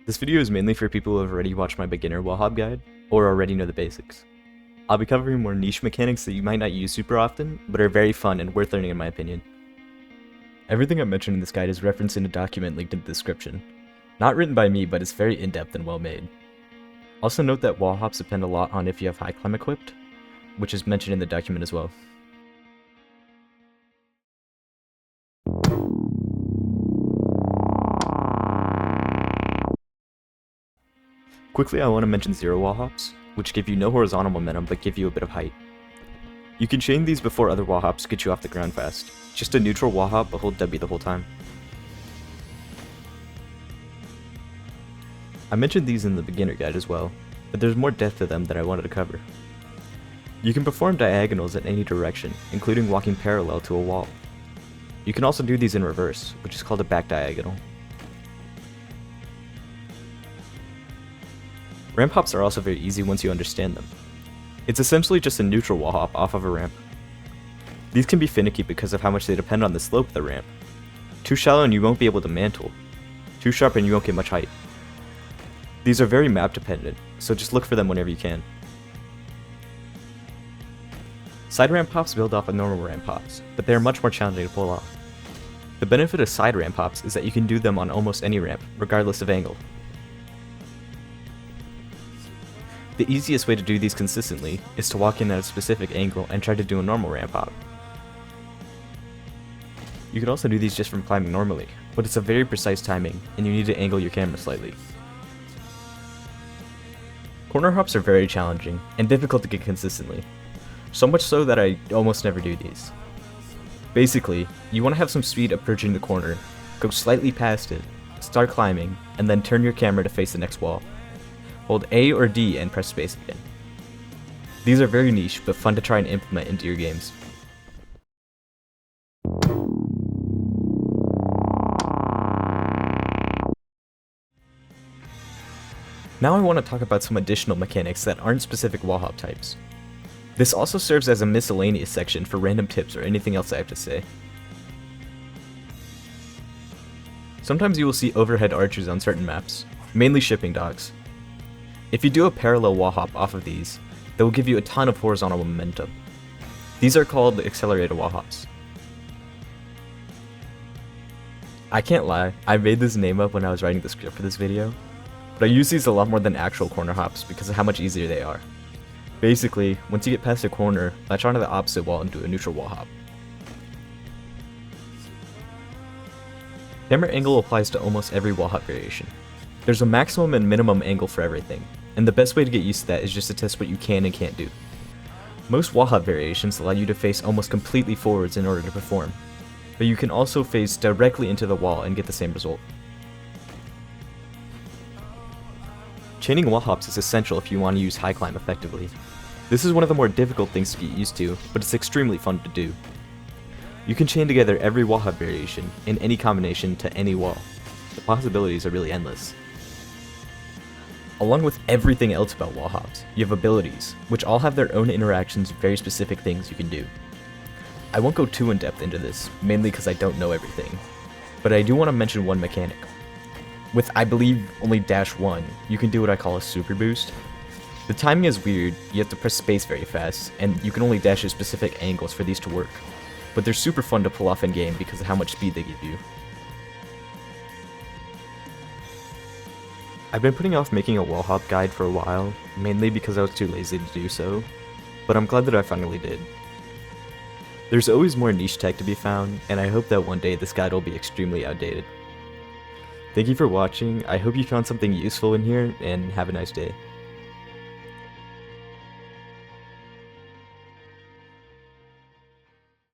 This video is mainly for people who have already watched my beginner Wallhop guide, or already know the basics. I'll be covering more niche mechanics that you might not use super often, but are very fun and worth learning in my opinion. Everything I mentioned in this guide is referenced in a document linked in the description. Not written by me, but it's very in-depth and well made. Also note that wallhops depend a lot on if you have high climb equipped, which is mentioned in the document as well. Quickly, I want to mention zero wall hops, which give you no horizontal momentum but give you a bit of height. You can chain these before other wall hops get you off the ground fast. Just a neutral wall hop but hold W the whole time. I mentioned these in the beginner guide as well, but there's more depth to them that I wanted to cover. You can perform diagonals in any direction, including walking parallel to a wall. You can also do these in reverse, which is called a back diagonal. Ramp hops are also very easy once you understand them. It's essentially just a neutral wall hop off of a ramp. These can be finicky because of how much they depend on the slope of the ramp. Too shallow and you won't be able to mantle. Too sharp and you won't get much height. These are very map dependent, so just look for them whenever you can. Side ramp hops build off of normal ramp hops, but they are much more challenging to pull off. The benefit of side ramp hops is that you can do them on almost any ramp, regardless of angle. The easiest way to do these consistently is to walk in at a specific angle and try to do a normal ramp hop. You can also do these just from climbing normally, but it's a very precise timing, and you need to angle your camera slightly. Corner hops are very challenging, and difficult to get consistently, so much so that I almost never do these. Basically, you want to have some speed approaching the corner, go slightly past it, start climbing, and then turn your camera to face the next wall. Hold A or D and press space again. These are very niche, but fun to try and implement into your games. Now I want to talk about some additional mechanics that aren't specific wall hop types. This also serves as a miscellaneous section for random tips or anything else I have to say. Sometimes you will see overhead archers on certain maps, mainly shipping docks. If you do a parallel wall hop off of these, they will give you a ton of horizontal momentum. These are called accelerated wall hops. I can't lie, I made this name up when I was writing the script for this video, but I use these a lot more than actual corner hops because of how much easier they are. Basically, once you get past a corner, latch onto the opposite wall and do a neutral wall hop. Camera angle applies to almost every wall hop variation. There's a maximum and minimum angle for everything, and the best way to get used to that is just to test what you can and can't do. Most wall hop variations allow you to face almost completely forwards in order to perform, but you can also face directly into the wall and get the same result. Chaining wall hops is essential if you want to use high climb effectively. This is one of the more difficult things to get used to, but it's extremely fun to do. You can chain together every wall hop variation in any combination to any wall. The possibilities are really endless. Along with everything else about wall hops, you have abilities, which all have their own interactions and very specific things you can do. I won't go too in depth into this, mainly because I don't know everything, but I do want to mention one mechanic. With, I believe, only dash 1, you can do what I call a super boost. The timing is weird, you have to press space very fast, and you can only dash at specific angles for these to work, but they're super fun to pull off in game because of how much speed they give you. I've been putting off making a wall hop guide for a while, mainly because I was too lazy to do so, but I'm glad that I finally did. There's always more niche tech to be found, and I hope that one day this guide will be extremely outdated. Thank you for watching, I hope you found something useful in here, and have a nice day.